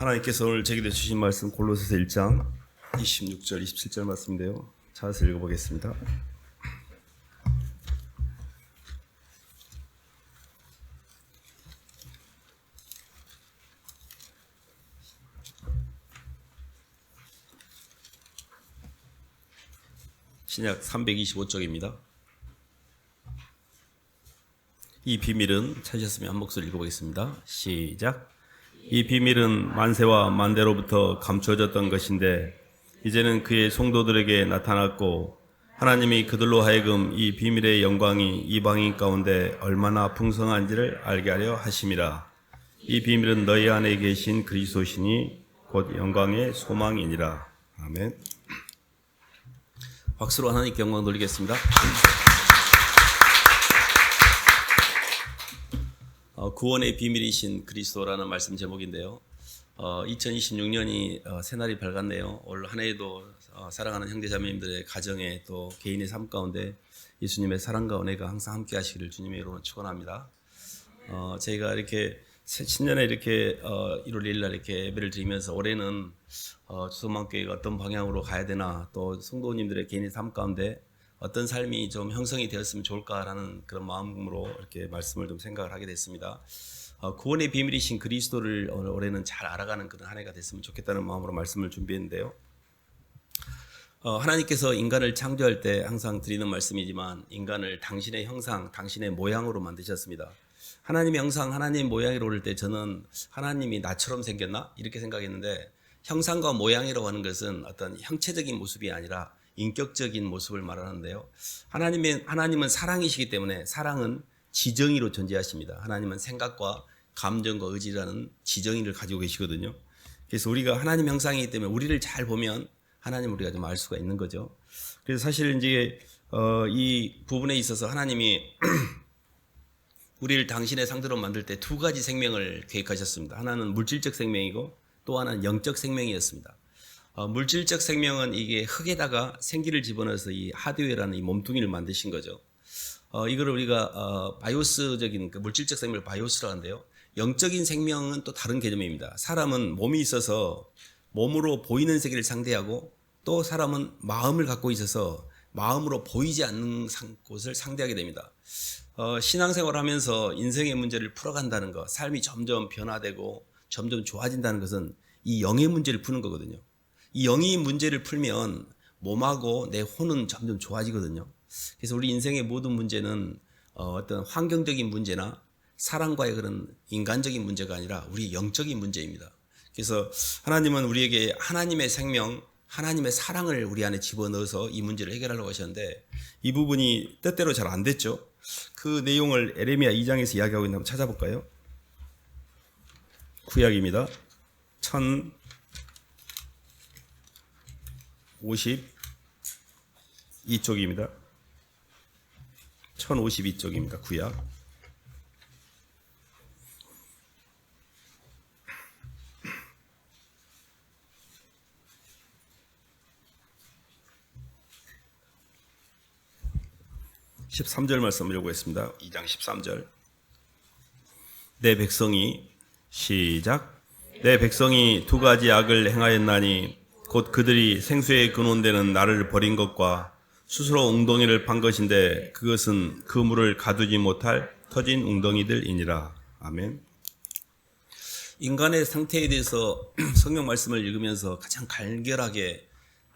하나님께서 오늘 제게 주신 말씀 골로새서 1장 26절 27절 말씀인데요. 찾아서 읽어보겠습니다. 신약 325쪽입니다. 이 비밀은 찾으셨으면 한 목소리 읽어보겠습니다. 시작. 이 비밀은 만세와 만대로부터 감추어졌던 것인데 이제는 그의 성도들에게 나타났고 하나님이 그들로 하여금 이 비밀의 영광이 이방인 가운데 얼마나 풍성한지를 알게 하려 하심이라. 이 비밀은 너희 안에 계신 그리스도시니 곧 영광의 소망이니라. 아멘. 박수로 하나님께 영광 돌리겠습니다. 구원의 비밀이신 그리스도라는 말씀 제목인데요. 2026년이 새날이 밝았네요. 올 한 해에도 사랑하는 형제자매님들의 가정에 또 개인의 삶 가운데 예수님의 사랑과 은혜가 항상 함께 하시기를 주님의 이름으로 축원합니다. 저희가 이렇게 신년에 이렇게 1월 1일 날 이렇게 예배를 드리면서 올해는 주소만교회가 어떤 방향으로 가야 되나, 또 성도님들의 개인의 삶 가운데 어떤 삶이 좀 형성이 되었으면 좋을까라는 그런 마음으로 이렇게 말씀을 좀 생각을 하게 됐습니다. 구원의 비밀이신 그리스도를 올해는 잘 알아가는 그런 한 해가 됐으면 좋겠다는 마음으로 말씀을 준비했는데요. 하나님께서 인간을 창조할 때 항상 드리는 말씀이지만 인간을 당신의 형상, 당신의 모양으로 만드셨습니다. 하나님의 형상, 하나님의 모양으로 올 때 저는 하나님이 나처럼 생겼나? 이렇게 생각했는데, 형상과 모양이라고 하는 것은 어떤 형체적인 모습이 아니라 인격적인 모습을 말하는데요. 하나님은 사랑이시기 때문에 사랑은 지정의로 존재하십니다. 하나님은 생각과 감정과 의지라는 지정의를 가지고 계시거든요. 그래서 우리가 하나님 형상이기 때문에 우리를 잘 보면 하나님을 우리가 좀 알 수가 있는 거죠. 그래서 사실 이제 이 부분에 있어서 하나님이 우리를 당신의 상대로 만들 때 두 가지 생명을 계획하셨습니다. 하나는 물질적 생명이고 또 하나는 영적 생명이었습니다. 물질적 생명은 이게 흙에다가 생기를 집어넣어서 이 하드웨어라는 이 몸뚱이를 만드신 거죠. 이걸 우리가 바이오스적인 물질적 생명을 바이오스라고 하는데요. 영적인 생명은 또 다른 개념입니다. 사람은 몸이 있어서 몸으로 보이는 세계를 상대하고, 또 사람은 마음을 갖고 있어서 마음으로 보이지 않는 곳을 상대하게 됩니다. 신앙생활을 하면서 인생의 문제를 풀어간다는 것, 삶이 점점 변화되고 점점 좋아진다는 것은 이 영의 문제를 푸는 거거든요. 이 영의 문제를 풀면 몸하고 내 혼은 점점 좋아지거든요. 그래서 우리 인생의 모든 문제는 어떤 환경적인 문제나 사랑과의 그런 인간적인 문제가 아니라 우리 영적인 문제입니다. 그래서 하나님은 우리에게 하나님의 생명, 하나님의 사랑을 우리 안에 집어넣어서 이 문제를 해결하려고 하셨는데, 이 부분이 뜻대로 잘 안 됐죠. 그 내용을 에레미야 2장에서 이야기하고 있는 거 한번 찾아볼까요? 구약입니다. 1052쪽입니다. 1052쪽입니다. 구약. (13절) 말씀 읽어보겠습니다. 2장 13절. 내 백성이, 시작. 내 백성이 두 가지 악을 행하였나니 곧 그들이 생수에 근원되는 나를 버린 것과 스스로 웅덩이를 판 것인데 그것은 그 물을 가두지 못할 터진 웅덩이들이니라. 아멘. 인간의 상태에 대해서 성경 말씀을 읽으면서 가장 간결하게,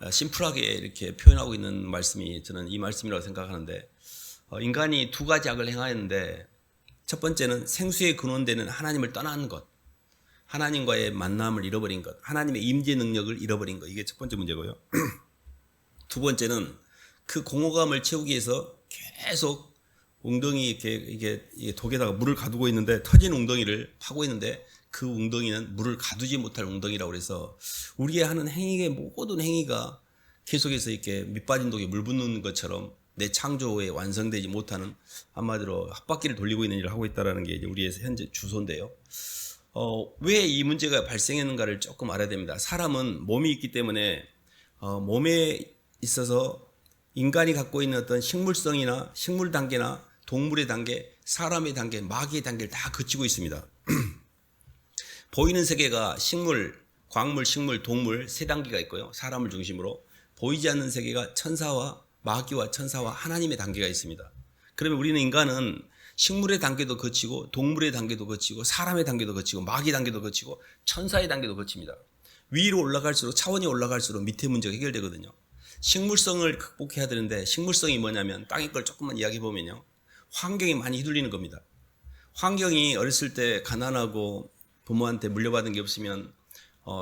심플하게 이렇게 표현하고 있는 말씀이 저는 이 말씀이라고 생각하는데, 인간이 두 가지 악을 행하였는데, 첫 번째는 생수에 근원되는 하나님을 떠나는 것, 하나님과의 만남을 잃어버린 것, 하나님의 임재 능력을 잃어버린 것, 이게 첫 번째 문제고요. 두 번째는 그 공허감을 채우기 위해서 계속 웅덩이 이게 독에다가 물을 가두고 있는데, 터진 웅덩이를 파고 있는데 그 웅덩이는 물을 가두지 못할 웅덩이라고 해서 우리의 하는 행위의 모든 행위가 계속해서 이렇게 밑빠진 독에 물 붓는 것처럼 내 창조에 완성되지 못하는, 한마디로 헛바퀴를 돌리고 있는 일을 하고 있다는 게 이제 우리의 현재 주소인데요. 왜 이 문제가 발생했는가를 조금 알아야 됩니다. 사람은 몸이 있기 때문에 몸에 있어서 인간이 갖고 있는 어떤 식물성이나 식물 단계나 동물의 단계, 사람의 단계, 마귀의 단계를 다 거치고 있습니다. 보이는 세계가 식물, 광물, 식물, 동물 세 단계가 있고요. 사람을 중심으로 보이지 않는 세계가 천사와 마귀와 천사와 하나님의 단계가 있습니다. 그러면 우리는 인간은 식물의 단계도 거치고 동물의 단계도 거치고 사람의 단계도 거치고 마귀 단계도 거치고 천사의 단계도 거칩니다. 위로 올라갈수록 차원이 올라갈수록 밑에 문제가 해결되거든요. 식물성을 극복해야 되는데 식물성이 뭐냐면 땅의 걸 조금만 이야기해 보면요. 환경이 많이 휘둘리는 겁니다. 환경이 어렸을 때 가난하고 부모한테 물려받은 게 없으면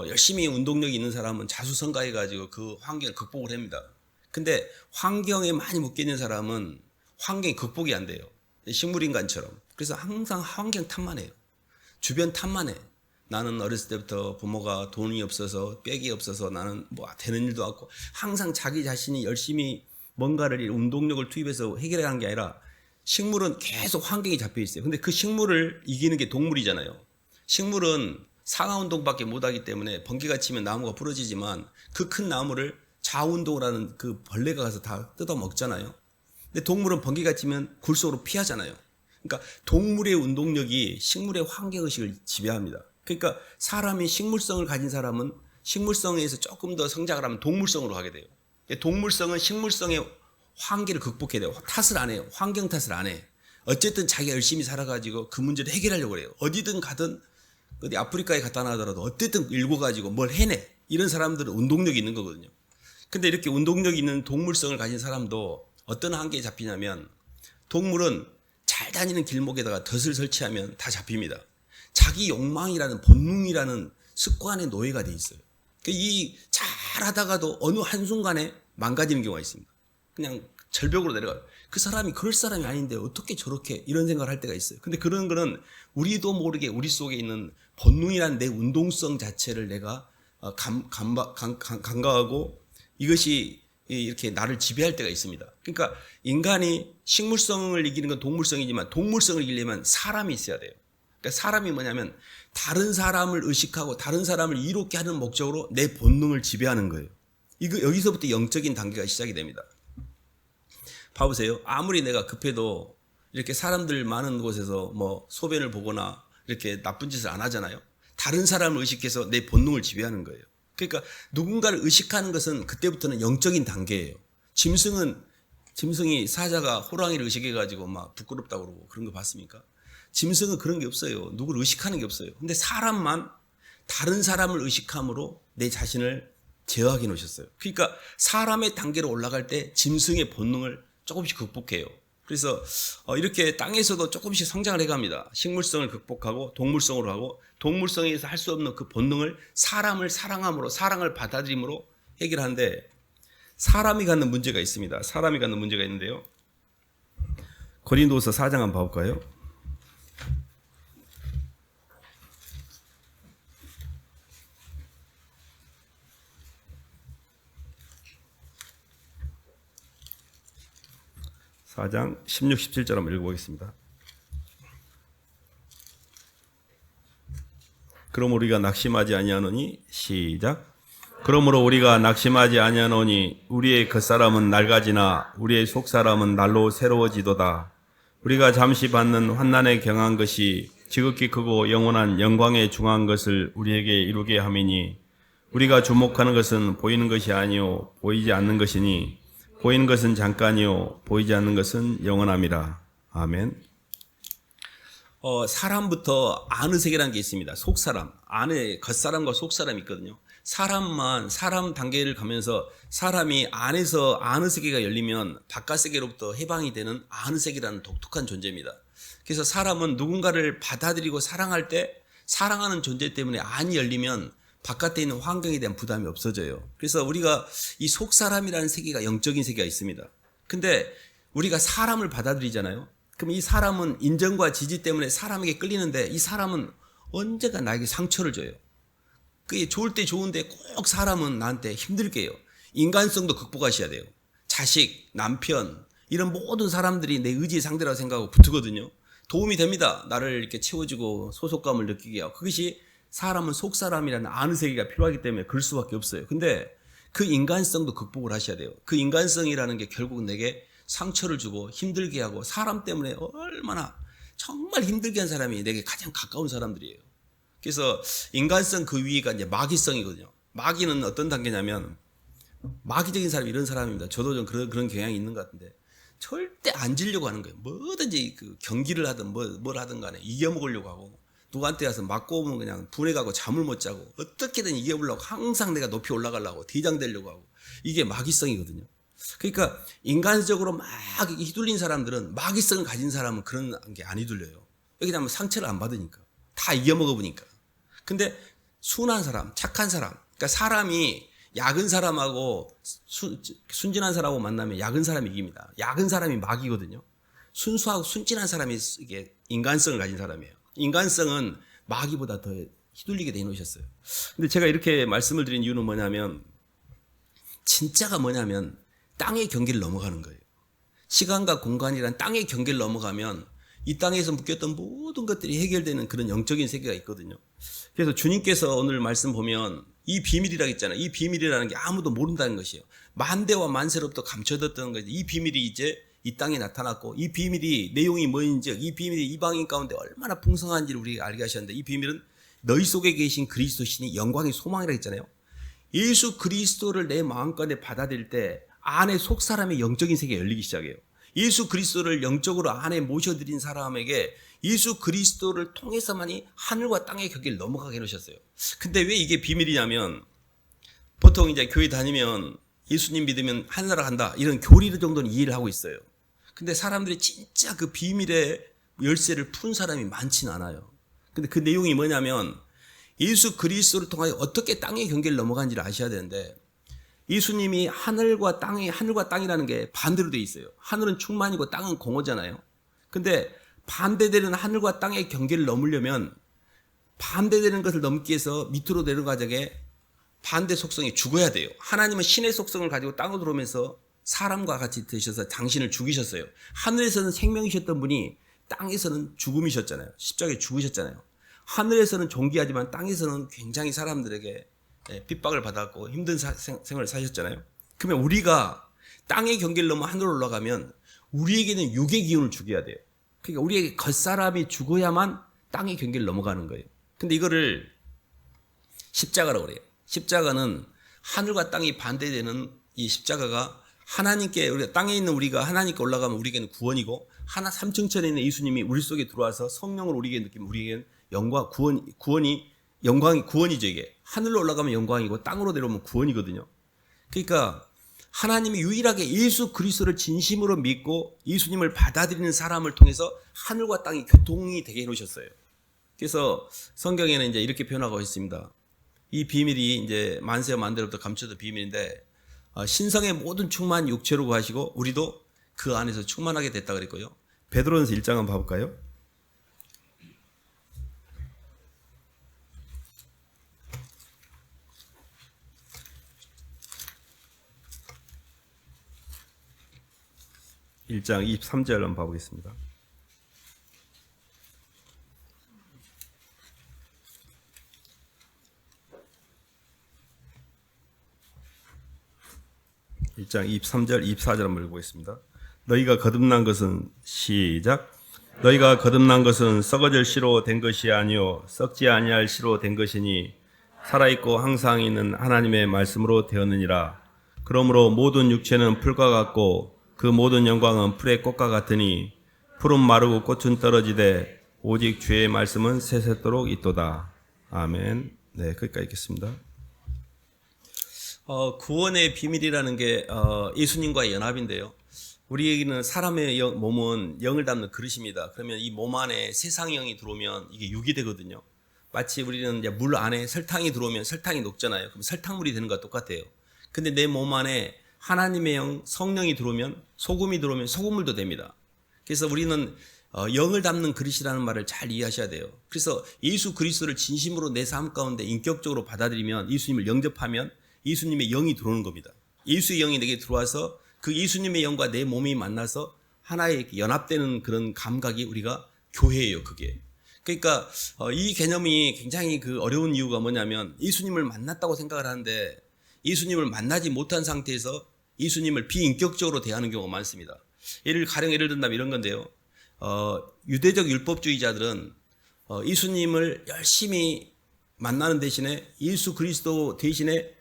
열심히 운동력이 있는 사람은 자수성가해가지고 그 환경을 극복을 합니다. 근데 환경에 많이 묶여있는 사람은 환경이 극복이 안 돼요. 식물인간처럼. 그래서 항상 환경 탓만 해요. 주변 탓만 해. 나는 어렸을 때부터 부모가 돈이 없어서 빽이 없어서 나는 뭐 되는 일도 없고 항상 자기 자신이 열심히 뭔가를 운동력을 투입해서 해결하는 게 아니라 식물은 계속 환경이 잡혀 있어요. 근데 그 식물을 이기는 게 동물이잖아요. 식물은 상하운동밖에 못하기 때문에 번개가 치면 나무가 부러지지만 그 큰 나무를 좌운동을 하는 그 벌레가 가서 다 뜯어 먹잖아요. 근데 동물은 번개가 치면 굴속으로 피하잖아요. 그러니까 동물의 운동력이 식물의 환경의식을 지배합니다. 그러니까 사람이 식물성을 가진 사람은 식물성에서 조금 더 성장을 하면 동물성으로 가게 돼요. 동물성은 식물성의 한계를 극복해야 돼요. 탓을 안 해요. 환경 탓을 안 해. 어쨌든 자기가 열심히 살아가지고 그 문제를 해결하려고 해요. 어디든 가든 어디 아프리카에 갔다 나더라도 어쨌든 읽어가지고 뭘 해내. 이런 사람들은 운동력이 있는 거거든요. 근데 이렇게 운동력이 있는 동물성을 가진 사람도 어떤 한계에 잡히냐면 동물은 잘 다니는 길목에다가 덫을 설치하면 다 잡힙니다. 자기 욕망이라는 본능이라는 습관의 노예가 돼 있어요. 이 잘하다가도 어느 한순간에 망가지는 경우가 있습니다. 그냥 절벽으로 내려가요. 그 사람이 그럴 사람이 아닌데 어떻게 저렇게 이런 생각을 할 때가 있어요. 근데 그런 거는 우리도 모르게 우리 속에 있는 본능이라는 내 운동성 자체를 내가 간과하고 이것이 이렇게 나를 지배할 때가 있습니다. 그러니까 인간이 식물성을 이기는 건 동물성이지만 동물성을 이기려면 사람이 있어야 돼요. 그러니까 사람이 뭐냐면 다른 사람을 의식하고 다른 사람을 이롭게 하는 목적으로 내 본능을 지배하는 거예요. 이거 여기서부터 영적인 단계가 시작이 됩니다. 봐보세요. 아무리 내가 급해도 이렇게 사람들 많은 곳에서 뭐 소변을 보거나 이렇게 나쁜 짓을 안 하잖아요. 다른 사람을 의식해서 내 본능을 지배하는 거예요. 그러니까 누군가를 의식하는 것은 그때부터는 영적인 단계예요. 짐승이 사자가 호랑이를 의식해가지고 막 부끄럽다고 그러고 그런 거 봤습니까? 짐승은 그런 게 없어요. 누구를 의식하는 게 없어요. 근데 사람만 다른 사람을 의식함으로 내 자신을 제어하게 놓으셨어요. 그러니까 사람의 단계로 올라갈 때 짐승의 본능을 조금씩 극복해요. 그래서 이렇게 땅에서도 조금씩 성장을 해갑니다. 식물성을 극복하고 동물성으로 하고 동물성에서 할 수 없는 그 본능을 사람을 사랑함으로 사랑을 받아들임으로 해결하는데 사람이 갖는 문제가 있습니다. 사람이 갖는 문제가 있는데요. 고린도서 4장 한번 봐볼까요? (4장) 16, 17절 한번 읽어보겠습니다. 그럼 우리가 낙심하지 아니하노니 시작. 그러므로 우리가 낙심하지 아니하노니 우리의 겉사람은 낡아지나 우리의 속사람은 날로 새로워지도다. 우리가 잠시 받는 환난에 경한 것이 지극히 크고 영원한 영광에 중한 것을 우리에게 이루게 함이니 우리가 주목하는 것은 보이는 것이 아니요 보이지 않는 것이니 보이는 것은 잠깐이요 보이지 않는 것은 영원함이라. 아멘. 사람부터 안의 세계라는 게 있습니다. 속사람, 안에 겉사람과 속사람이 있거든요. 사람 단계를 가면서 사람이 안에서 안의 세계가 열리면 바깥 세계로부터 해방이 되는 안의 세계라는 독특한 존재입니다. 그래서 사람은 누군가를 받아들이고 사랑할 때 사랑하는 존재 때문에 안이 열리면 바깥에 있는 환경에 대한 부담이 없어져요. 그래서 우리가 이 속사람이라는 세계가 영적인 세계가 있습니다. 근데 우리가 사람을 받아들이잖아요. 그럼 이 사람은 인정과 지지 때문에 사람에게 끌리는데 이 사람은 언제가 나에게 상처를 줘요. 그게 좋을 때 좋은데 꼭 사람은 나한테 힘들게 해요. 인간성도 극복하셔야 돼요. 자식, 남편 이런 모든 사람들이 내 의지의 상대라고 생각하고 붙거든요. 도움이 됩니다. 나를 이렇게 채워주고 소속감을 느끼게 하고. 그것이 사람은 속사람이라는 아는 세계가 필요하기 때문에 그럴 수밖에 없어요. 근데 그 인간성도 극복을 하셔야 돼요. 그 인간성이라는 게 결국 내게 상처를 주고 힘들게 하고 사람 때문에 얼마나 정말 힘들게 한 사람이 내게 가장 가까운 사람들이에요. 그래서 인간성 그 위가 이제 마귀성이거든요. 마귀는 어떤 단계냐면 마귀적인 사람이 이런 사람입니다. 저도 좀 그런 경향이 있는 것 같은데 절대 안 지려고 하는 거예요. 뭐든지 그 경기를 하든 뭘 하든 간에 이겨먹으려고 하고 누구한테 가서 맞고 오면 그냥 분해가고 잠을 못 자고 어떻게든 이겨보려고 항상 내가 높이 올라가려고 대장되려고 하고 이게 마귀성이거든요. 그러니까 인간적으로 막 휘둘린 사람들은 마귀성을 가진 사람은 그런 게 안 휘둘려요. 여기다 상처를 안 받으니까 다 이겨먹어보니까. 근데 순한 사람, 착한 사람, 그러니까 사람이 약은 사람하고 순진한 사람하고 만나면 약은 사람이 이깁니다. 약은 사람이 마귀거든요. 순수하고 순진한 사람이 이게 인간성을 가진 사람이에요. 인간성은 마귀보다 더 휘둘리게 돼 놓으셨어요. 근데 제가 이렇게 말씀을 드린 이유는 뭐냐면 진짜가 뭐냐면 땅의 경계를 넘어가는 거예요. 시간과 공간이란 땅의 경계를 넘어가면 이 땅에서 묶였던 모든 것들이 해결되는 그런 영적인 세계가 있거든요. 그래서 주님께서 오늘 말씀 보면 이 비밀이라고 했잖아요. 이 비밀이라는 게 아무도 모른다는 것이에요. 만대와 만세로부터 감춰졌던 거죠. 이 비밀이 이제 이 땅에 나타났고 이 비밀이 내용이 뭐인지 이 비밀이 이방인 가운데 얼마나 풍성한지를 우리가 알게 하셨는데 이 비밀은 너희 속에 계신 그리스도 신이 영광의 소망이라고 했잖아요. 예수 그리스도를 내 마음가운데 받아들일 때 안에 속 사람의 영적인 세계가 열리기 시작해요. 예수 그리스도를 영적으로 안에 모셔드린 사람에게 예수 그리스도를 통해서만이 하늘과 땅의 경계를 넘어가게 해놓으셨어요. 근데 왜 이게 비밀이냐면 보통 이제 교회 다니면 예수님 믿으면 하늘나라 간다 이런 교리 정도는 이해를 하고 있어요. 근데 사람들이 진짜 그 비밀의 열쇠를 푼 사람이 많지는 않아요. 근데 그 내용이 뭐냐면 예수 그리스도를 통하여 어떻게 땅의 경계를 넘어간지를 아셔야 되는데 예수님이 하늘과 땅이라는 게 반대로 돼 있어요. 하늘은 충만이고 땅은 공허잖아요. 근데 반대되는 하늘과 땅의 경계를 넘으려면 반대되는 것을 넘기 위해서 밑으로 내려가자게 반대 속성이 죽어야 돼요. 하나님은 신의 속성을 가지고 땅으로 들어오면서 사람과 같이 되셔서 당신을 죽이셨어요. 하늘에서는 생명이셨던 분이 땅에서는 죽음이셨잖아요. 십자가에 죽으셨잖아요. 하늘에서는 존귀하지만 땅에서는 굉장히 사람들에게 핍박을 받았고 힘든 생활을 사셨잖아요. 그러면 우리가 땅의 경계를 넘어 하늘로 올라가면 우리에게는 육의 기운을 죽여야 돼요. 그러니까 우리에게 겉사람이 죽어야만 땅의 경계를 넘어가는 거예요. 근데 이거를 십자가라고 그래요. 십자가는 하늘과 땅이 반대되는 이 십자가가 하나님께 우리가 땅에 있는 우리가 하나님께 올라가면 우리에게는 구원이고 하나 삼층천에 있는 예수님이 우리 속에 들어와서 성령을 우리에게 느끼면 우리에게는 영광 구원이죠. 이게 하늘로 올라가면 영광이고 땅으로 내려오면 구원이거든요. 그러니까 하나님이 유일하게 예수 그리스도를 진심으로 믿고 예수님을 받아들이는 사람을 통해서 하늘과 땅이 교통이 되게 해놓으셨어요. 그래서 성경에는 이제 이렇게 표현하고 있습니다. 이 비밀이 이제 만세와 만대로부터 감춰진 비밀인데 신성의 모든 충만 육체로 구하시고 우리도 그 안에서 충만하게 됐다 그랬고요. 베드로전서 1장 한번 봐볼까요? (1장 23절) 한번 봐보겠습니다. (1장 23절) (24절) 한번 읽어보겠습니다. 너희가 거듭난 것은 시작. 너희가 거듭난 것은 썩어질 씨로 된 것이 아니요 썩지 아니할 씨로 된 것이니 살아있고 항상 있는 하나님의 말씀으로 되었느니라. 그러므로 모든 육체는 풀과 같고 그 모든 영광은 풀의 꽃과 같으니 풀은 마르고 꽃은 떨어지되 오직 주의 말씀은 세세토록 있도다. 아멘. 네, 거기까지 읽겠습니다. 구원의 비밀이라는 게 예수님과의 연합인데요. 우리에게는 사람의 몸은 영을 담는 그릇입니다. 그러면 이 몸 안에 세상 영이 들어오면 이게 육이 되거든요. 마치 우리는 이제 물 안에 설탕이 들어오면 설탕이 녹잖아요. 그럼 설탕물이 되는 것과 똑같아요. 근데 내 몸 안에 하나님의 영, 성령이 들어오면 소금이 들어오면 소금물도 됩니다. 그래서 우리는 영을 담는 그릇이라는 말을 잘 이해하셔야 돼요. 그래서 예수 그리스도를 진심으로 내 삶 가운데 인격적으로 받아들이면 예수님을 영접하면 예수님의 영이 들어오는 겁니다. 예수의 영이 내게 들어와서 그 예수님의 영과 내 몸이 만나서 하나의 연합되는 그런 감각이 우리가 교회예요. 그게. 그러니까 이 개념이 굉장히 그 어려운 이유가 뭐냐면 예수님을 만났다고 생각을 하는데 예수님을 만나지 못한 상태에서 예수님을 비인격적으로 대하는 경우가 많습니다. 가령 예를 든다면 이런 건데요. 유대적 율법주의자들은 예수님을 열심히 만나는 대신에 예수 그리스도 대신에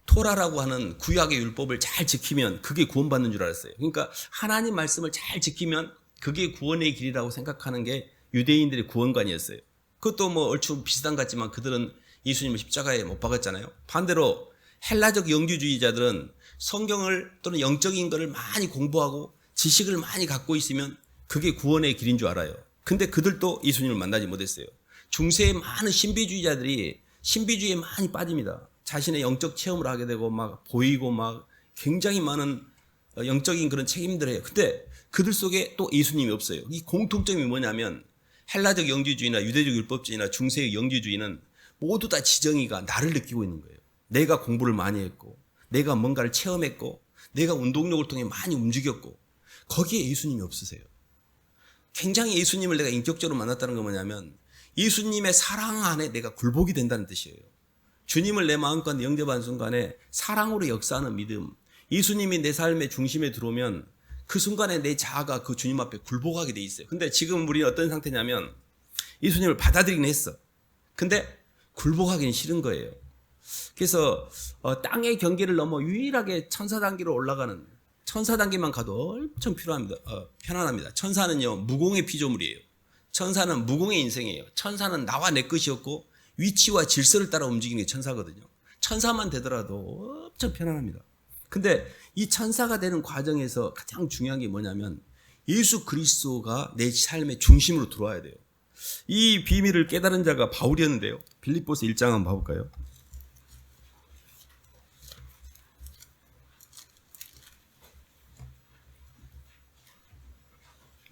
토라라고 하는 구약의 율법을 잘 지키면 그게 구원받는 줄 알았어요. 그러니까 하나님 말씀을 잘 지키면 그게 구원의 길이라고 생각하는 게 유대인들의 구원관이었어요. 그것도 뭐 얼추 비슷한 것 같지만 그들은 예수님을 십자가에 못 박았잖아요. 반대로 헬라적 영주주의자들은 성경을 또는 영적인 것을 많이 공부하고 지식을 많이 갖고 있으면 그게 구원의 길인 줄 알아요. 근데 그들도 예수님을 만나지 못했어요. 중세의 많은 신비주의자들이 신비주의에 많이 빠집니다. 자신의 영적 체험을 하게 되고 막 보이고 막 굉장히 많은 영적인 그런 책임들을 해요. 근데 그들 속에 또 예수님이 없어요. 이 공통점이 뭐냐면 헬라적 영주주의나 유대적 율법주의나 중세의 영주주의는 모두 다 지정이가 나를 느끼고 있는 거예요. 내가 공부를 많이 했고 내가 뭔가를 체험했고 내가 운동력을 통해 많이 움직였고 거기에 예수님이 없으세요. 굉장히 예수님을 내가 인격적으로 만났다는 건 뭐냐면 예수님의 사랑 안에 내가 굴복이 된다는 뜻이에요. 주님을 내 마음 가운데 영접한 순간에 사랑으로 역사하는 믿음, 예수님이 내 삶의 중심에 들어오면 그 순간에 내 자아가 그 주님 앞에 굴복하게 돼 있어요. 근데 지금 우리는 어떤 상태냐면 예수님을 받아들이긴 했어. 근데 굴복하기는 싫은 거예요. 그래서 땅의 경계를 넘어 유일하게 천사 단계로 올라가는 천사 단계만 가도 엄청 편안합니다. 천사는요 무공의 피조물이에요. 천사는 무공의 인생이에요. 천사는 나와 내 것이었고 위치와 질서를 따라 움직이는 게 천사거든요. 천사만 되더라도 엄청 편안합니다. 근데 이 천사가 되는 과정에서 가장 중요한 게 뭐냐면 예수 그리스도가 내 삶의 중심으로 들어와야 돼요. 이 비밀을 깨달은 자가 바울이었는데요. 빌립보서 1장 한번 봐볼까요?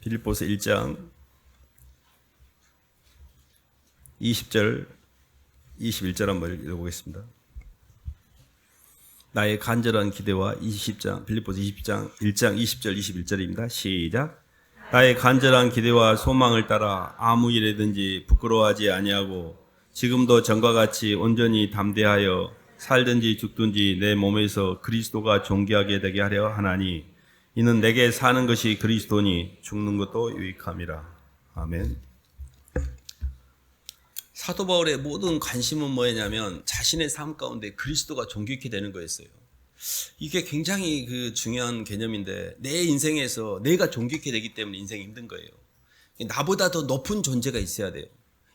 빌립보서 1장 20절 21절 한번 읽어보겠습니다. 나의 간절한 기대와 20장 빌립보서 20장 1장 20절 21절입니다. 시작. 나의 간절한 기대와 소망을 따라 아무 일에든지 부끄러워하지 아니하고 지금도 전과 같이 온전히 담대하여 살든지 죽든지 내 몸에서 그리스도가 존귀하게 되게 하려 하나니 이는 내게 사는 것이 그리스도니 죽는 것도 유익함이라. 아멘. 사도 바울의 모든 관심은 뭐였냐면 자신의 삶 가운데 그리스도가 존귀케 되는 거였어요. 이게 굉장히 중요한 개념인데 내 인생에서 내가 존귀케 되기 때문에 인생이 힘든 거예요. 나보다 더 높은 존재가 있어야 돼요.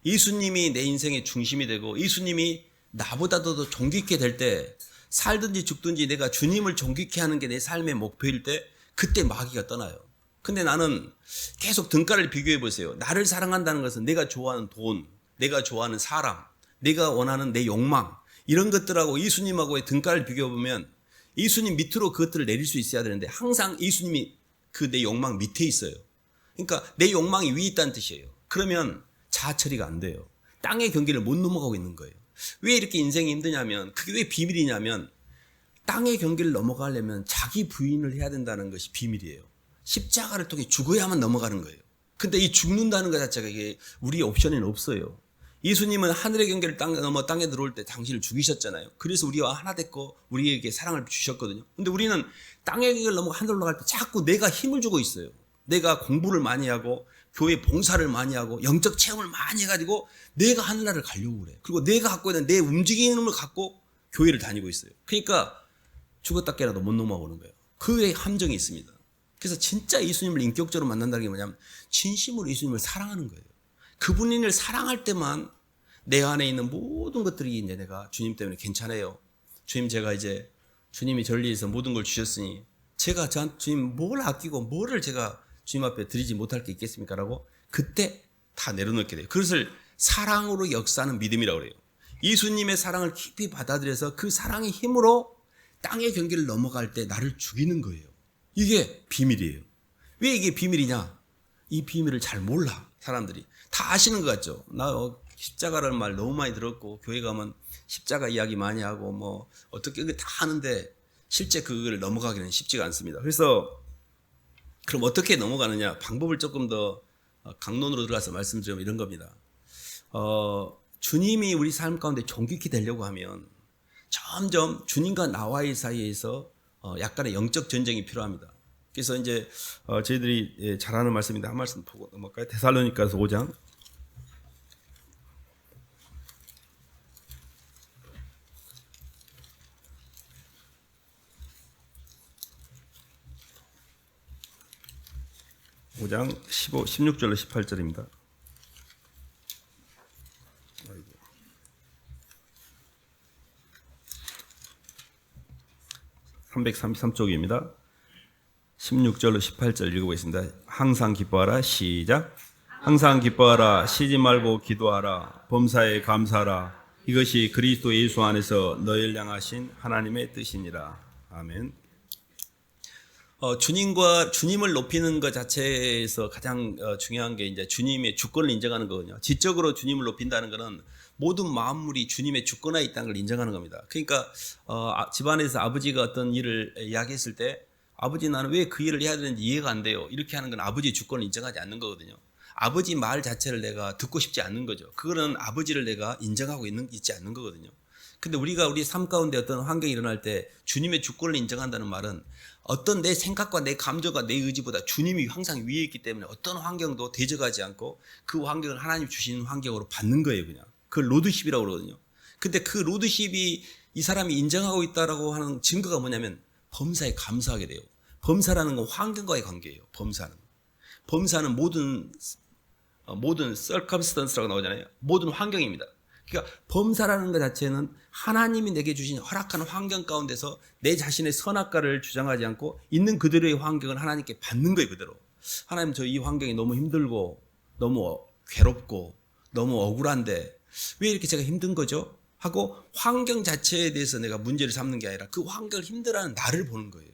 예수님이 내 인생의 중심이 되고 예수님이 나보다 더 존귀케 될 때 살든지 죽든지 내가 주님을 존귀케 하는 게 내 삶의 목표일 때 그때 마귀가 떠나요. 근데 나는 계속 등가를 비교해 보세요. 나를 사랑한다는 것은 내가 좋아하는 돈, 내가 좋아하는 사람, 내가 원하는 내 욕망 이런 것들하고 예수님하고의 등가를 비교해 보면 예수님 밑으로 그것들을 내릴 수 있어야 되는데 항상 예수님이 그 내 욕망 밑에 있어요. 그러니까 내 욕망이 위에 있다는 뜻이에요. 그러면 자아 처리가 안 돼요. 땅의 경계를 못 넘어가고 있는 거예요. 왜 이렇게 인생이 힘드냐면 그게 왜 비밀이냐면 땅의 경계를 넘어가려면 자기 부인을 해야 된다는 것이 비밀이에요. 십자가를 통해 죽어야만 넘어가는 거예요. 근데 이 죽는다는 것 자체가 이게 우리의 옵션에는 없어요. 예수님은 하늘의 경계를 넘어 땅에 들어올 때 당신을 죽이셨잖아요. 그래서 우리와 하나 됐고 우리에게 사랑을 주셨거든요. 근데 우리는 땅의 경계를 넘어 하늘로 갈 때 자꾸 내가 힘을 주고 있어요. 내가 공부를 많이 하고 교회 봉사를 많이 하고 영적 체험을 많이 해가지고 내가 하늘나라를 가려고 그래. 그리고 내가 갖고 있는 내 움직임을 갖고 교회를 다니고 있어요. 그러니까 죽었다 깨라도 못 넘어오는 거예요. 그의 함정이 있습니다. 그래서 진짜 예수님을 인격적으로 만난다는 게 뭐냐면 진심으로 예수님을 사랑하는 거예요. 그분을 사랑할 때만 내 안에 있는 모든 것들이 이제 내가 주님 때문에 괜찮아요. 주님 제가 이제 주님이 저를 위해서 모든 걸 주셨으니 제가 주님 뭘 아끼고 뭐를 제가 주님 앞에 드리지 못할 게 있겠습니까? 라고 그때 다 내려놓게 돼요. 그것을 사랑으로 역사하는 믿음이라고 그래요. 예수님의 사랑을 깊이 받아들여서 그 사랑의 힘으로 땅의 경계를 넘어갈 때 나를 죽이는 거예요. 이게 비밀이에요. 왜 이게 비밀이냐? 이 비밀을 잘 몰라 사람들이. 다 아시는 것 같죠? 나 십자가라는 말 너무 많이 들었고 교회 가면 십자가 이야기 많이 하고 뭐 어떻게 다 하는데 실제 그걸 넘어가기는 쉽지가 않습니다. 그래서 그럼 어떻게 넘어가느냐? 방법을 조금 더 강론으로 들어가서 말씀드리면 이런 겁니다. 주님이 우리 삶 가운데 존귀케 되려고 하면 점점 주님과 나와의 사이에서 약간의 영적 전쟁이 필요합니다. 그래서 이제 저희들이 잘 아는 말씀인데 한 말씀 보고 넘어갈까요? 데살로니가서 5장 5장 16절로 18절입니다. 333쪽입니다. 16절로 18절 읽어보겠습니다. 항상 기뻐하라. 시작. 항상 기뻐하라. 쉬지 말고 기도하라. 범사에 감사하라. 이것이 그리스도 예수 안에서 너희를 향하신 하나님의 뜻이니라. 아멘. 주님을 높이는 것 자체에서 가장 중요한 게 이제 주님의 주권을 인정하는 거거든요. 지적으로 주님을 높인다는 것은 모든 만물이 주님의 주권하에 있다는 걸 인정하는 겁니다. 그러니까 집안에서 아버지가 어떤 일을 이야기했을 때 아버지 나는 왜 그 일을 해야 되는지 이해가 안 돼요. 이렇게 하는 건 아버지의 주권을 인정하지 않는 거거든요. 아버지 말 자체를 내가 듣고 싶지 않는 거죠. 그거는 아버지를 내가 인정하고 있지 않는 거거든요. 근데 우리가 우리 삶 가운데 어떤 환경이 일어날 때 주님의 주권을 인정한다는 말은 어떤 내 생각과 내 감정과 내 의지보다 주님이 항상 위에 있기 때문에 어떤 환경도 대적하지 않고 그 환경을 하나님 주시는 환경으로 받는 거예요. 그냥 그 로드십이라고 그러거든요. 근데 그 로드십이 이 사람이 인정하고 있다라고 하는 증거가 뭐냐면 범사에 감사하게 돼요. 범사라는 건 환경과의 관계예요. 범사는 모든 circumstance라고 나오잖아요. 모든 환경입니다. 그러니까 범사라는 것 자체는 하나님이 내게 주신 허락한 환경 가운데서 내 자신의 선악과를 주장하지 않고 있는 그대로의 환경을 하나님께 받는 거예요. 그대로. 하나님 저 이 환경이 너무 힘들고 너무 괴롭고 너무 억울한데 왜 이렇게 제가 힘든 거죠? 하고 환경 자체에 대해서 내가 문제를 삼는 게 아니라 그 환경을 힘들어하는 나를 보는 거예요.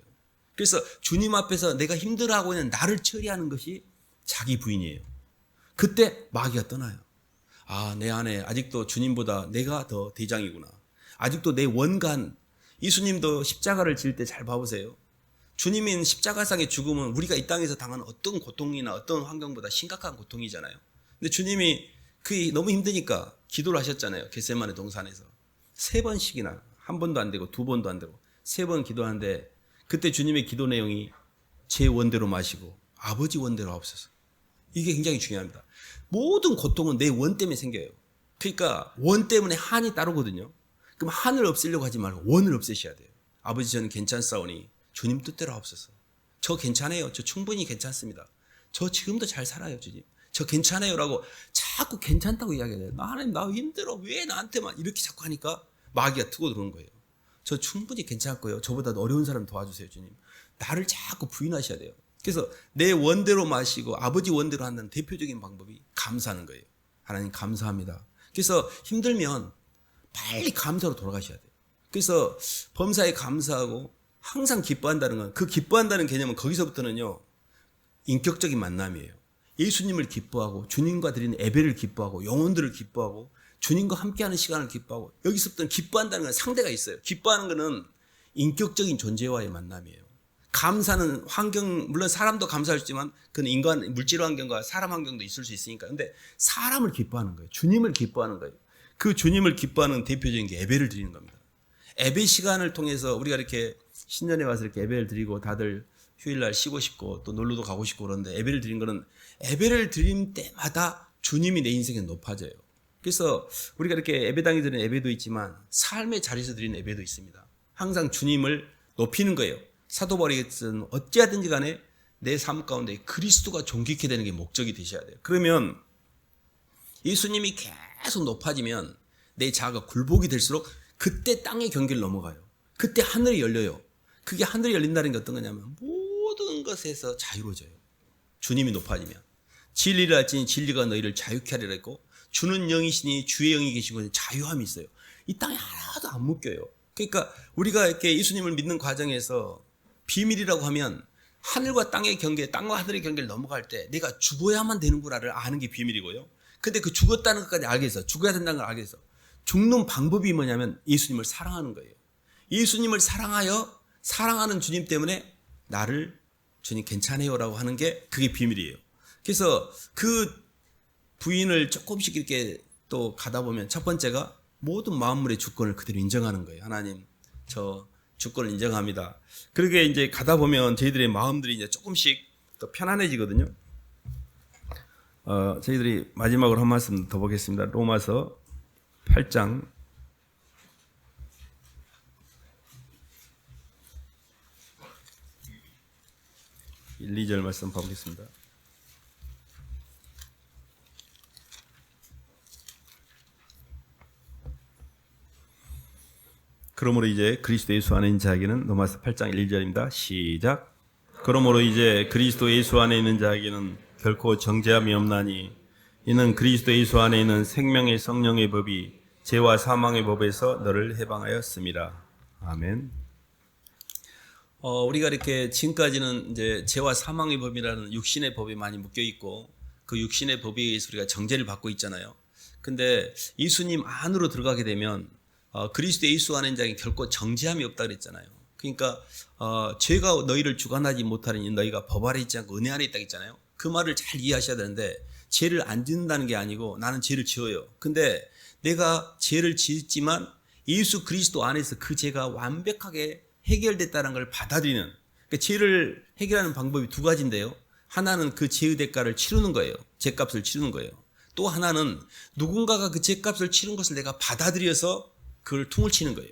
그래서 주님 앞에서 내가 힘들어하고 있는 나를 처리하는 것이 자기 부인이에요. 그때 마귀가 떠나요. 아, 내 안에 아직도 주님보다 내가 더 대장이구나. 아직도 내 원간, 예수님도 십자가를 질 때 잘 봐보세요. 주님인 십자가상의 죽음은 우리가 이 땅에서 당하는 어떤 고통이나 어떤 환경보다 심각한 고통이잖아요. 근데 주님이 그게 너무 힘드니까 기도를 하셨잖아요. 겟세마네 동산에서 3번씩이나, 한 번도 안 되고 2번도 안 되고 3번 기도하는데 그때 주님의 기도 내용이 제 원대로 마시고 아버지 원대로 하옵소서. 이게 굉장히 중요합니다. 모든 고통은 내 원 때문에 생겨요. 그러니까 원 때문에 한이 따르거든요. 그럼 한을 없애려고 하지 말고 원을 없애셔야 돼요. 아버지 저는 괜찮사오니 주님 뜻대로 하옵소서. 저 괜찮아요. 저 충분히 괜찮습니다. 저 지금도 잘 살아요. 주님. 저 괜찮아요 라고 자꾸 괜찮다고 이야기해요. 하나님 나 힘들어. 왜 나한테만 이렇게 자꾸 하니까 마귀가 트고 들어오는 거예요. 저 충분히 괜찮고요. 저보다 어려운 사람 도와주세요. 주님. 나를 자꾸 부인하셔야 돼요. 그래서 내 원대로 마시고 아버지 원대로 한다는 대표적인 방법이 감사하는 거예요. 하나님 감사합니다. 그래서 힘들면 빨리 감사로 돌아가셔야 돼요. 그래서 범사에 감사하고 항상 기뻐한다는 건 그 기뻐한다는 개념은 거기서부터는요. 인격적인 만남이에요. 예수님을 기뻐하고 주님과 드리는 예배를 기뻐하고 영혼들을 기뻐하고 주님과 함께하는 시간을 기뻐하고 여기서부터는 기뻐한다는 건 상대가 있어요. 기뻐하는 것은 인격적인 존재와의 만남이에요. 감사는 환경, 물론 사람도 감사할 수 있지만 그건 인간, 물질 환경과 사람 환경도 있을 수 있으니까. 근데 사람을 기뻐하는 거예요. 주님을 기뻐하는 거예요. 그 주님을 기뻐하는 대표적인 게 예배를 드리는 겁니다. 예배 시간을 통해서 우리가 이렇게 신년에 와서 이렇게 예배를 드리고 다들 휴일날 쉬고 싶고 또 놀러도 가고 싶고 그런데 예배를 드린 거는 예배를 드린 때마다 주님이 내 인생에 높아져요. 그래서 우리가 이렇게 예배당에 드리는 예배도 있지만 삶의 자리에서 드리는 예배도 있습니다. 항상 주님을 높이는 거예요. 사도 바울에게는 어찌하든지 간에 내 삶 가운데 그리스도가 존귀케 되는 게 목적이 되셔야 돼요. 그러면 예수님이 계속 높아지면 내 자아가 굴복이 될수록 그때 땅의 경계를 넘어가요. 그때 하늘이 열려요. 그게 하늘이 열린다는 게 어떤 거냐면 모든 것에서 자유로워져요. 주님이 높아지면. 진리를 알지니 진리가 너희를 자유케 하리라 했고 주는 영이시니 주의 영이 계신 곳에 자유함이 있어요. 이 땅에 하나도 안 묶여요. 그러니까 우리가 이렇게 예수님을 믿는 과정에서 비밀이라고 하면 하늘과 땅의 경계, 땅과 하늘의 경계를 넘어갈 때 내가 죽어야만 되는구나를 아는 게 비밀이고요. 근데 그 죽었다는 것까지 알게 해서 죽어야 된다는 걸 알게 해서 죽는 방법이 뭐냐면 예수님을 사랑하는 거예요. 예수님을 사랑하여 사랑하는 주님 때문에 나를 주님 괜찮아요라고 하는 게 그게 비밀이에요. 그래서 그 부인을 조금씩 이렇게 또 가다 보면 첫 번째가 모든 만물의 주권을 그대로 인정하는 거예요. 하나님 저 주권을 인정합니다. 그렇게 이제 가다 보면 저희들의 마음들이 이제 조금씩 더 편안해지거든요. 저희들이 마지막으로 한 말씀 더 보겠습니다. 로마서 8장 1, 2절 말씀 보겠습니다. 그러므로 이제 그리스도 예수 안에 있는 자에게는 로마서 8장 1절입니다. 시작. 그러므로 이제 그리스도 예수 안에 있는 자에게는 결코 정죄함이 없나니 이는 그리스도 예수 안에 있는 생명의 성령의 법이 죄와 사망의 법에서 너를 해방하였습니다. 아멘. 우리가 이렇게 지금까지는 이제 죄와 사망의 법이라는 육신의 법에 많이 묶여 있고 그 육신의 법에 의해서 우리가 정죄를 받고 있잖아요. 근데 예수님 안으로 들어가게 되면 그리스도 예수 안에 있는 자에게 결코 정죄함이 없다 그랬잖아요. 그러니까 죄가 너희를 주관하지 못하니 너희가 법 아래 있지 않고 은혜 안에 있다 했잖아요. 그 말을 잘 이해하셔야 되는데 죄를 안 짓는다는 게 아니고 나는 죄를 지어요. 근데 내가 죄를 짓지만 예수 그리스도 안에서 그 죄가 완벽하게 해결됐다는 걸 받아들이는, 그러니까 죄를 해결하는 방법이 두 가지인데요. 하나는 그 죄의 대가를 치르는 거예요. 죄값을 치르는 거예요. 또 하나는 누군가가 그 죄값을 치른 것을 내가 받아들여서 그걸 퉁을 치는 거예요.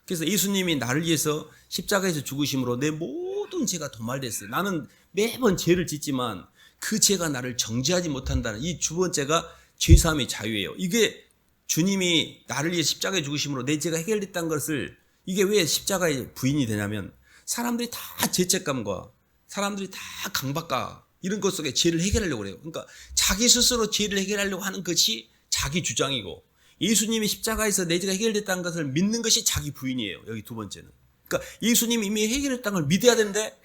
그래서 예수님이 나를 위해서 십자가에서 죽으심으로 내 모든 죄가 도말됐어요. 나는 매번 죄를 짓지만 그 죄가 나를 정죄하지 못한다는 이 두 번째가 죄사함의 자유예요. 이게 주님이 나를 위해 십자가에 죽으심으로 내 죄가 해결됐다는 것을, 이게 왜 십자가의 부인이 되냐면 사람들이 다 죄책감과 사람들이 다 강박과 이런 것 속에 죄를 해결하려고 그래요. 그러니까 자기 스스로 죄를 해결하려고 하는 것이 자기 주장이고, 예수님이 십자가에서 내 죄가 해결됐다는 것을 믿는 것이 자기 부인이에요. 여기 두 번째는. 그러니까 예수님이 이미 해결했다는 걸 믿어야 되는데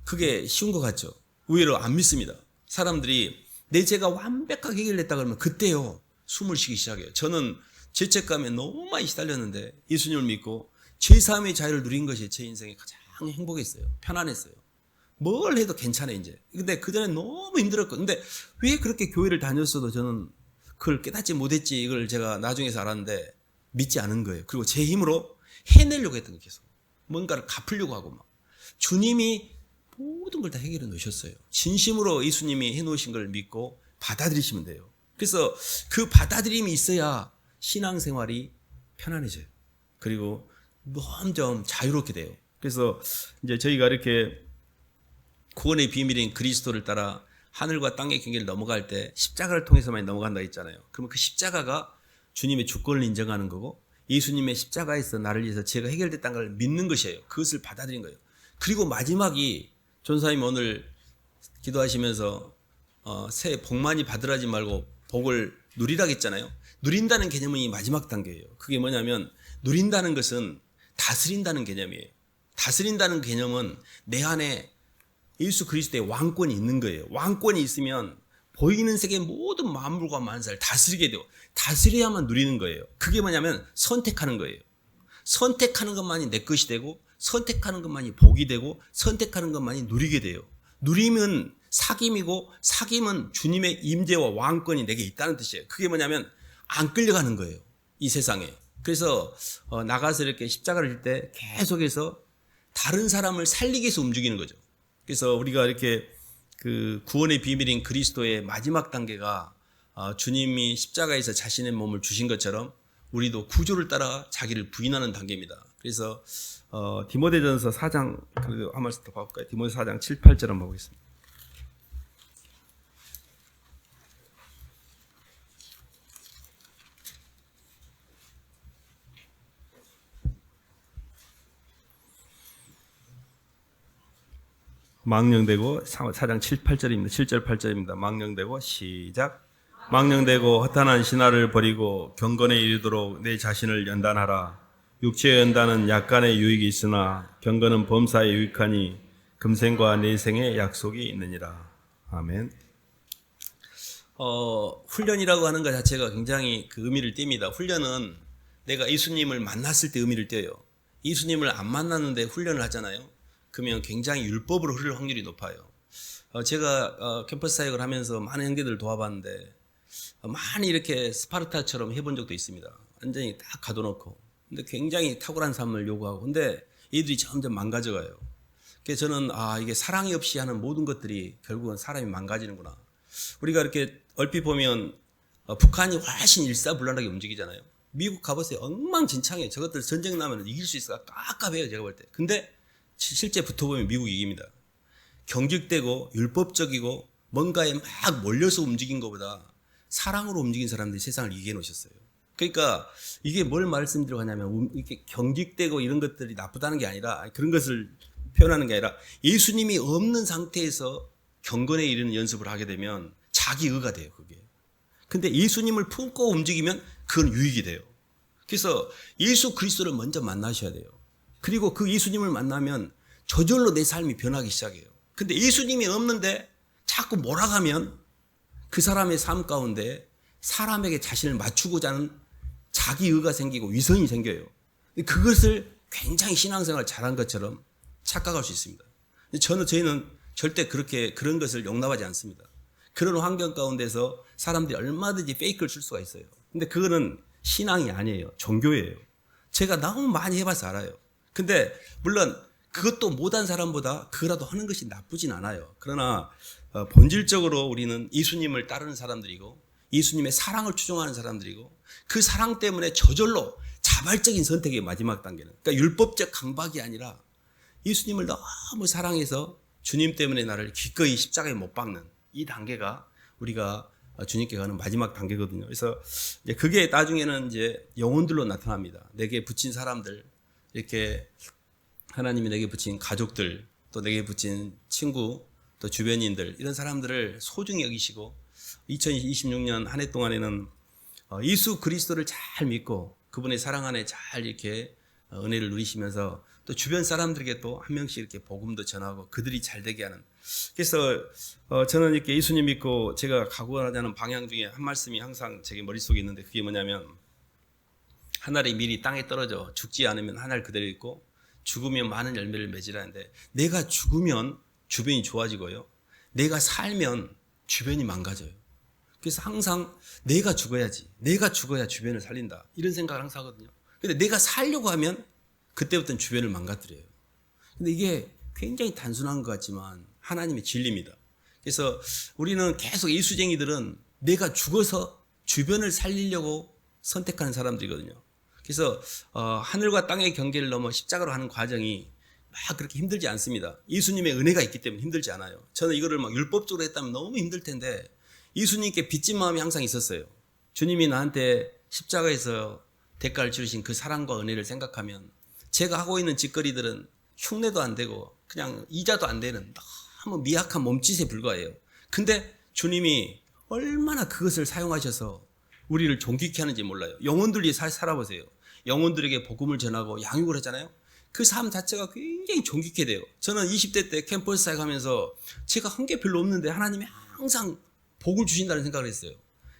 그게 쉬운 것 같죠. 의외로 안 믿습니다. 사람들이 내 죄가 완벽하게 해결됐다 그러면 그때요 숨을 쉬기 시작해요. 저는 죄책감에 너무 많이 시달렸는데 예수님을 믿고 죄사함의 자유를 누린 것이 제 인생에 가장 행복했어요. 편안했어요. 뭘 해도 괜찮아 이제. 근데 그전에 너무 힘들었고, 근데 왜 그렇게 교회를 다녔어도 저는 그걸 깨닫지 못했지, 이걸 제가 나중에서 알았는데 믿지 않은 거예요. 그리고 제 힘으로 해내려고 했던 거, 계속 뭔가를 갚으려고 하고 막. 주님이 모든 걸 다 해결해 놓으셨어요. 진심으로 예수님이 해놓으신 걸 믿고 받아들이시면 돼요. 그래서 그 받아들임이 있어야 신앙생활이 편안해져요. 그리고 점점 자유롭게 돼요. 그래서 이제 저희가 이렇게 구원의 비밀인 그리스도를 따라 하늘과 땅의 경계를 넘어갈 때 십자가를 통해서만 넘어간다 했잖아요. 그러면 그 십자가가 주님의 주권을 인정하는 거고, 예수님의 십자가에서 나를 위해서 죄가 해결됐다는 걸 믿는 것이에요. 그것을 받아들인 거예요. 그리고 마지막이, 전사님 오늘 기도하시면서 새해 복 많이 받으라지 말고 복을 누리라 했잖아요. 누린다는 개념이 마지막 단계예요. 그게 뭐냐면, 누린다는 것은 다스린다는 개념이에요. 다스린다는 개념은 내 안에 예수 그리스도의 왕권이 있는 거예요. 왕권이 있으면 보이는 세계 모든 만물과 만사를 다스리게 되고, 다스려야만 누리는 거예요. 그게 뭐냐면 선택하는 거예요. 선택하는 것만이 내 것이 되고, 선택하는 것만이 복이 되고, 선택하는 것만이 누리게 돼요. 누리면 사귐이고, 사귐은 주님의 임재와 왕권이 내게 있다는 뜻이에요. 그게 뭐냐면 안 끌려가는 거예요, 이 세상에. 그래서 나가서 이렇게 십자가를 질 때 계속해서 다른 사람을 살리기 위해서 움직이는 거죠. 그래서 우리가 이렇게 그 구원의 비밀인 그리스도의 마지막 단계가 주님이 십자가에서 자신의 몸을 주신 것처럼 우리도 구조를 따라 자기를 부인하는 단계입니다. 그래서 디모데전서 4장, 그리고 한 말씀 더 봐볼까요? 디모데 4장 7, 8절 한번 보겠습니다. 망령되고 4장 7, 8절입니다. 7절 8절입니다. 망령되고 시작. 망령되고 허탄한 신화를 버리고 경건에 이르도록 내 자신을 연단하라. 육체의 연단은 약간의 유익이 있으나 경건은 범사에 유익하니 금생과 내생의 약속이 있느니라. 아멘. 훈련이라고 하는 것 자체가 굉장히 그 의미를 띱니다. 훈련은 내가 예수님을 만났을 때 의미를 띄어요. 예수님을 안 만났는데 훈련을 하잖아요. 그러면 굉장히 율법으로 흐를 확률이 높아요. 제가 캠퍼스 사역을 하면서 많은 형제들을 도와봤는데 많이 이렇게 스파르타처럼 해본 적도 있습니다. 완전히 딱 가둬놓고. 근데 굉장히 탁월한 삶을 요구하고. 근데 얘들이 점점 망가져가요. 그래서 저는 이게 사랑이 없이 하는 모든 것들이 결국은 사람이 망가지는구나. 우리가 이렇게 얼핏 보면 북한이 훨씬 일사불란하게 움직이잖아요. 미국 가보세요. 엉망진창이에요. 저것들 전쟁 나면 이길 수 있어요. 깝깝해요, 제가 볼 때. 근데 실제 붙어보면 미국이 이깁니다. 경직되고 율법적이고 뭔가에 막 몰려서 움직인 것보다 사랑으로 움직인 사람들이 세상을 이기해 놓으셨어요. 그러니까 이게 뭘 말씀드리고 하냐면 이렇게 경직되고 이런 것들이 나쁘다는 게 아니라 그런 것을 표현하는 게 아니라 예수님이 없는 상태에서 경건에 이르는 연습을 하게 되면 자기 의가 돼요, 그게. 근데 예수님을 품고 움직이면 그건 유익이 돼요. 그래서 예수 그리스도를 먼저 만나셔야 돼요. 그리고 그 예수님을 만나면 저절로 내 삶이 변하기 시작해요. 근데 예수님이 없는데 자꾸 몰아가면 그 사람의 삶 가운데 사람에게 자신을 맞추고자 하는 자기 의가 생기고 위선이 생겨요. 그것을 굉장히 신앙생활 잘한 것처럼 착각할 수 있습니다. 저희는 절대 그런 것을 용납하지 않습니다. 그런 환경 가운데서 사람들이 얼마든지 페이크를 칠 수가 있어요. 근데 그거는 신앙이 아니에요. 종교예요. 제가 너무 많이 해봐서 알아요. 근데 물론 그것도 못한 사람보다 그거라도 하는 것이 나쁘진 않아요. 그러나 본질적으로 우리는 예수님을 따르는 사람들이고 예수님의 사랑을 추종하는 사람들이고 그 사랑 때문에 저절로 자발적인 선택의 마지막 단계는, 그러니까 율법적 강박이 아니라 예수님을 너무 사랑해서 주님 때문에 나를 기꺼이 십자가에 못 박는 이 단계가 우리가 주님께 가는 마지막 단계거든요. 그래서 이제 그게 나중에는 이제 영혼들로 나타납니다. 내게 붙인 사람들, 이렇게 하나님이 내게 붙인 가족들, 또 내게 붙인 친구, 또 주변인들, 이런 사람들을 소중히 여기시고 2026년 한 해 동안에는 예수 그리스도를 잘 믿고 그분의 사랑 안에 잘 이렇게 은혜를 누리시면서 또 주변 사람들에게 또 한 명씩 이렇게 복음도 전하고 그들이 잘 되게 하는. 그래서 저는 이렇게 예수님 믿고 제가 가고자 하는 방향 중에 한 말씀이 항상 제 머릿속에 있는데, 그게 뭐냐면 하늘의 밀이 땅에 떨어져 죽지 않으면 하늘 그대로 있고 죽으면 많은 열매를 맺으라는데, 내가 죽으면 주변이 좋아지고요, 내가 살면 주변이 망가져요. 그래서 항상 내가 죽어야지, 내가 죽어야 주변을 살린다, 이런 생각을 항상 하거든요. 근데 내가 살려고 하면 그때부터는 주변을 망가뜨려요. 근데 이게 굉장히 단순한 것 같지만 하나님의 진리입니다. 그래서 우리는 계속 예수쟁이들은 내가 죽어서 주변을 살리려고 선택하는 사람들이거든요. 그래서 하늘과 땅의 경계를 넘어 십자가로 하는 과정이 막 그렇게 힘들지 않습니다. 예수님의 은혜가 있기 때문에 힘들지 않아요. 저는 이거를 막 율법적으로 했다면 너무 힘들 텐데 예수님께 빚진 마음이 항상 있었어요. 주님이 나한테 십자가에서 대가를 치르신 그 사랑과 은혜를 생각하면 제가 하고 있는 짓거리들은 흉내도 안 되고 그냥 이자도 안 되는 너무 미약한 몸짓에 불과해요. 근데 주님이 얼마나 그것을 사용하셔서 우리를 존귀케 하는지 몰라요. 영혼들이 살아보세요. 영혼들에게 복음을 전하고 양육을 하잖아요. 그 삶 자체가 굉장히 존귀케 돼요. 저는 20대 때 캠퍼스 사역하면서 제가 한 게 별로 없는데 하나님이 항상 복을 주신다는 생각을 했어요.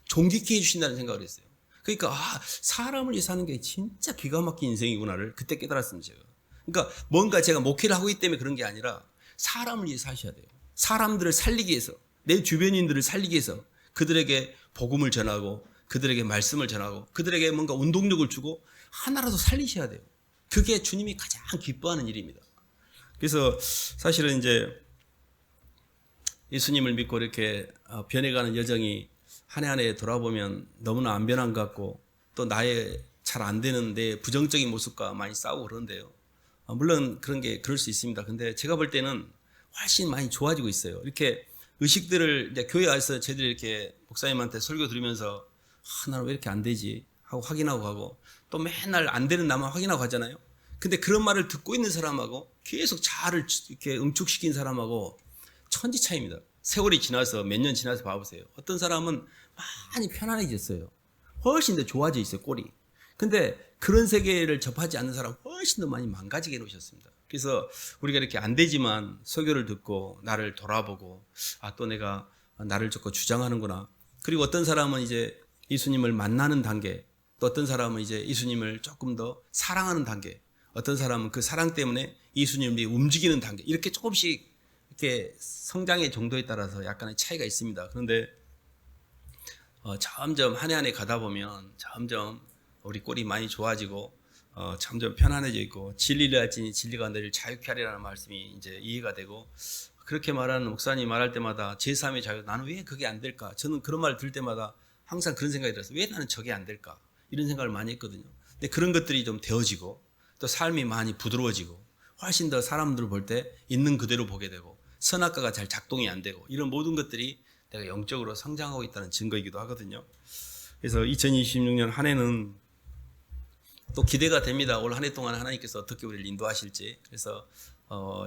존귀케 해주신다는 생각을 했어요. 그러니까 사람을 위해 사는 게 진짜 기가 막힌 인생이구나를 그때 깨달았습니다. 제가. 그러니까 뭔가 제가 목회를 하고 있기 때문에 그런 게 아니라 사람을 위해 사셔야 돼요. 사람들을 살리기 위해서, 내 주변인들을 살리기 위해서 그들에게 복음을 전하고 그들에게 말씀을 전하고 그들에게 뭔가 운동력을 주고 하나라도 살리셔야 돼요. 그게 주님이 가장 기뻐하는 일입니다. 그래서 사실은 이제 예수님을 믿고 이렇게 변해가는 여정이 한 해 한 해 돌아보면 너무나 안 변한 것 같고 또 나의 잘 안 되는 내 부정적인 모습과 많이 싸우고 그러는데요. 물론 그런 게 그럴 수 있습니다. 근데 제가 볼 때는 훨씬 많이 좋아지고 있어요. 이렇게 의식들을 이제 교회 와서 저희들이 이렇게 목사님한테 설교 들으면서 나는 왜 이렇게 안 되지 하고 확인하고 가고 또 맨날 안 되는 나만 확인하고 가잖아요. 근데 그런 말을 듣고 있는 사람하고 계속 자아를 이렇게 응축시킨 사람하고 천지 차이입니다. 세월이 지나서 몇 년 지나서 봐보세요. 어떤 사람은 많이 편안해졌어요. 훨씬 더 좋아져 있어요, 꼴이. 근데 그런 세계를 접하지 않는 사람 훨씬 더 많이 망가지게 해놓으셨습니다. 그래서 우리가 이렇게 안 되지만 설교를 듣고 나를 돌아보고 또 내가 나를 자꾸 주장하는구나. 그리고 어떤 사람은 이제 예수님을 만나는 단계, 또 어떤 사람은 이제 예수님을 조금 더 사랑하는 단계, 어떤 사람은 그 사랑 때문에 예수님이 움직이는 단계, 이렇게 조금씩 이렇게 성장의 정도에 따라서 약간의 차이가 있습니다. 그런데 점점 한 해 한 해 가다 보면 점점 우리 꼴이 많이 좋아지고 점점 편안해져 있고 진리를 알지니 진리가 너희를 자유케 하리라는 말씀이 이제 이해가 되고, 그렇게 말하는 목사님 말할 때마다 제3의 자유, 나는 왜 그게 안 될까? 저는 그런 말 들을 때마다 항상 그런 생각이 들었어요. 왜 나는 저게 안 될까? 이런 생각을 많이 했거든요. 근데 그런 것들이 좀 되어지고 또 삶이 많이 부드러워지고 훨씬 더 사람들을 볼 때 있는 그대로 보게 되고 선악과가 잘 작동이 안 되고 이런 모든 것들이 내가 영적으로 성장하고 있다는 증거이기도 하거든요. 그래서 2026년 한 해는 또 기대가 됩니다. 올 한 해 동안 하나님께서 어떻게 우리를 인도하실지. 그래서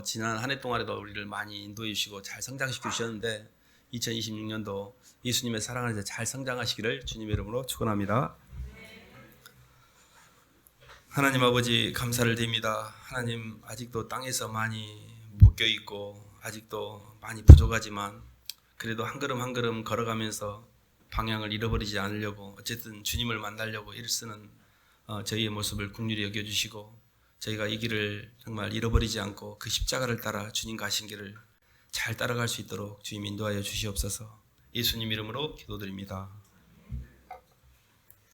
지난 한 해 동안에도 우리를 많이 인도해 주시고 잘 성장시켜 주셨는데 2026년도 예수님의 사랑 안에서 잘 성장하시기를 주님의 이름으로 축원합니다. 하나님 아버지 감사를 드립니다. 하나님 아직도 땅에서 많이 묶여 있고 아직도 많이 부족하지만 그래도 한 걸음 한 걸음 걸어가면서 방향을 잃어버리지 않으려고 어쨌든 주님을 만나려고 일쓰는 저희의 모습을 긍휼히 여겨주시고 저희가 이 길을 정말 잃어버리지 않고 그 십자가를 따라 주님 가신 길을 잘 따라갈 수 있도록 주님 인도하여 주시옵소서. 예수님 이름으로 기도드립니다.